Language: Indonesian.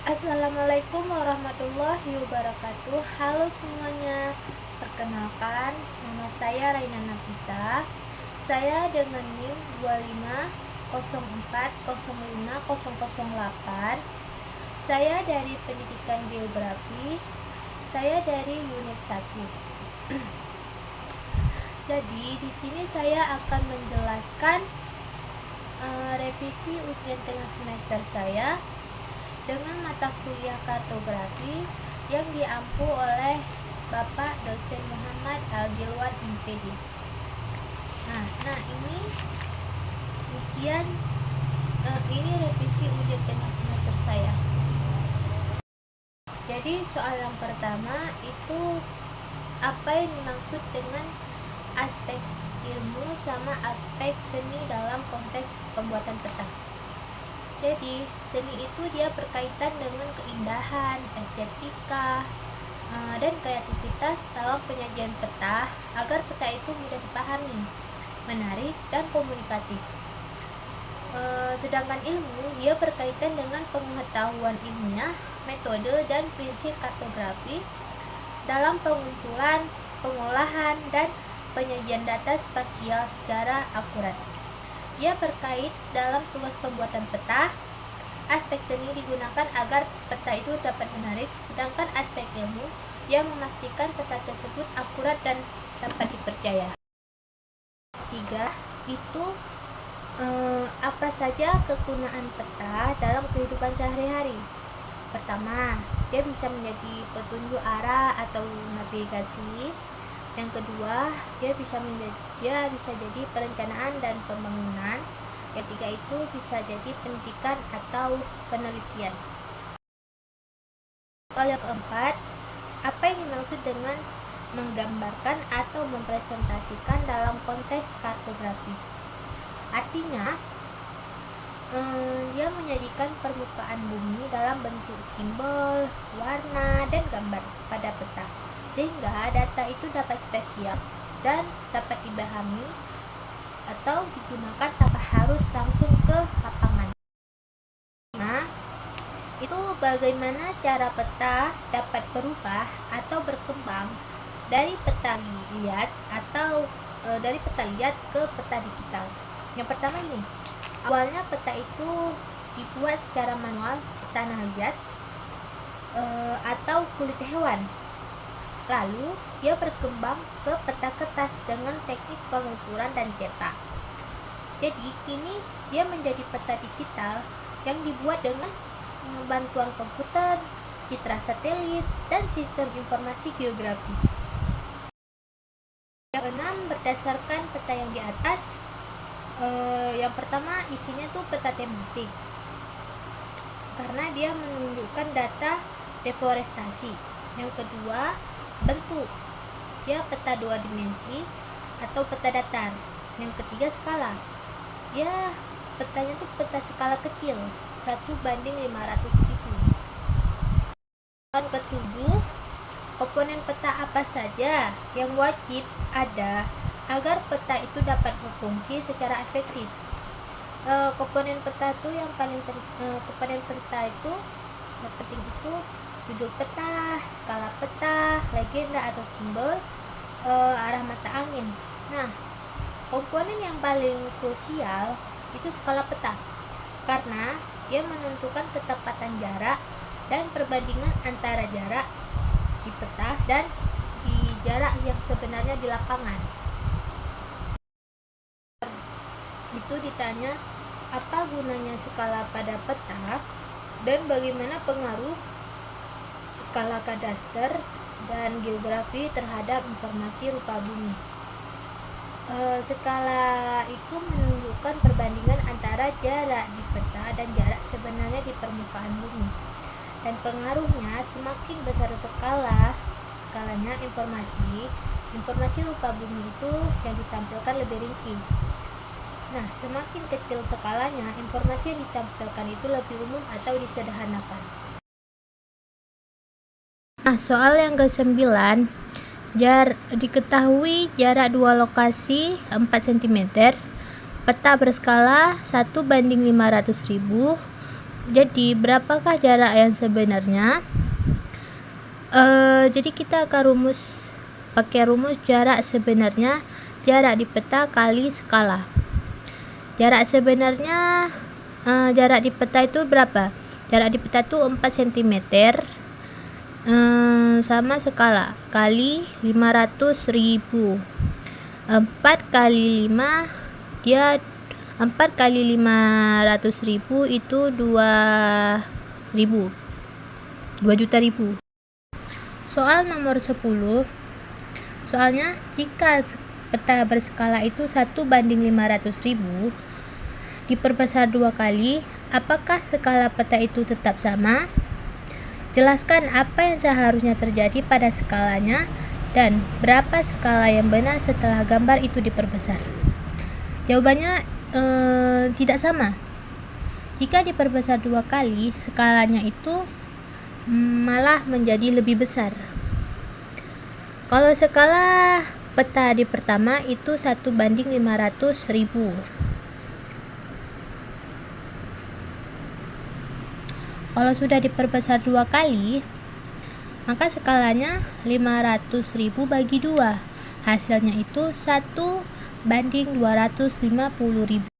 Assalamualaikum warahmatullahi wabarakatuh. Halo semuanya, perkenalkan nama saya Raina Nafisa. Saya dengan NIM 2504050008. Saya dari Pendidikan Geografi. Saya dari unit 1. Jadi di sini saya akan menjelaskan revisi ujian tengah semester saya dengan mata kuliah kartografi yang diampu oleh Bapak Dosen Muhammad Al-Gilwan MPD. Nah ini ujian ini revisi ujian tengah semester saya. Jadi soal yang pertama itu apa yang dimaksud dengan aspek ilmu sama aspek seni dalam konteks pembuatan peta. Jadi seni itu dia berkaitan dengan keindahan, estetika, dan kreativitas dalam penyajian peta agar peta itu mudah dipahami, menarik, dan komunikatif. Sedangkan ilmu dia berkaitan dengan pengetahuan ilmiah, metode, dan prinsip kartografi dalam pengumpulan, pengolahan, dan penyajian data spasial secara akurat. Ia berkait dalam tugas pembuatan peta. Aspek seni digunakan agar peta itu dapat menarik, sedangkan aspek ilmu yang memastikan peta tersebut akurat dan dapat dipercaya. Ketiga, itu apa saja kegunaan peta dalam kehidupan sehari-hari. Pertama, dia bisa menjadi petunjuk arah atau navigasi. Yang kedua, dia bisa jadi perencanaan dan pembangunan. Yang ketiga itu bisa jadi pendidikan atau penelitian. Soal yang keempat, apa yang dimaksud dengan menggambarkan atau mempresentasikan dalam konteks kartografi? Artinya, dia menyajikan permukaan bumi dalam bentuk simbol, warna, dan gambar pada peta, sehingga data itu dapat spesial dan dapat dipahami atau digunakan tanpa harus langsung ke lapangan. Nah, itu bagaimana cara peta dapat berubah atau berkembang dari peta liat atau dari peta liat ke peta digital. Yang pertama ini, awalnya peta itu dibuat secara manual tanah liat atau kulit hewan. Lalu dia berkembang ke peta kertas dengan teknik pengukuran dan cetak. Jadi kini dia menjadi peta digital yang dibuat dengan bantuan komputer, citra satelit, dan sistem informasi geografi. Yang keenam, berdasarkan peta yang di atas, yang pertama isinya tuh peta tematik karena dia menunjukkan data deforestasi. Yang kedua, bentuk, dia peta 2 dimensi atau peta datar. Yang ketiga, skala, ya petanya tuh peta skala kecil 1:500.000. Yang ketujuh, komponen peta apa saja yang wajib ada agar peta itu dapat berfungsi secara efektif. Komponen peta itu yang paling komponen peta itu yang penting itu judul peta, skala peta, legenda atau simbol, arah mata angin. Nah, komponen yang paling krusial itu skala peta karena dia menentukan ketepatan jarak dan perbandingan antara jarak di peta dan di jarak yang sebenarnya di lapangan. Itu ditanya apa gunanya skala pada peta dan bagaimana pengaruh skala kadaster dan geografi terhadap informasi rupa bumi. Skala itu menunjukkan perbandingan antara jarak di peta dan jarak sebenarnya di permukaan bumi. Dan pengaruhnya semakin besar skalanya informasi rupa bumi itu yang ditampilkan lebih rinci. Nah, semakin kecil skalanya, informasi yang ditampilkan itu lebih umum atau disederhanakan. Nah, soal yang ke-9, diketahui jarak dua lokasi 4 cm, peta berskala 1:500.000, Jadi berapakah jarak yang sebenarnya? Jadi kita akan pakai rumus jarak sebenarnya, jarak di peta kali skala. Jarak sebenarnya, jarak di peta itu berapa? Jarak di peta itu 4 cm sama skala kali 500.000. 4 kali 5 dia 4 kali 500.000 itu 2 juta ribu. Soal nomor 10. Soalnya jika peta berskala itu 1:500.000 diperbesar 2 kali, apakah skala peta itu tetap sama? Jelaskan apa yang seharusnya terjadi pada skalanya dan berapa skala yang benar setelah gambar itu diperbesar. Jawabannya tidak sama. Jika diperbesar 2 kali, skalanya itu malah menjadi lebih besar. Kalau skala peta di pertama itu 1:500.000. Kalau sudah diperbesar 2 kali, maka skalanya 500.000 bagi 2. Hasilnya itu 1:250.000.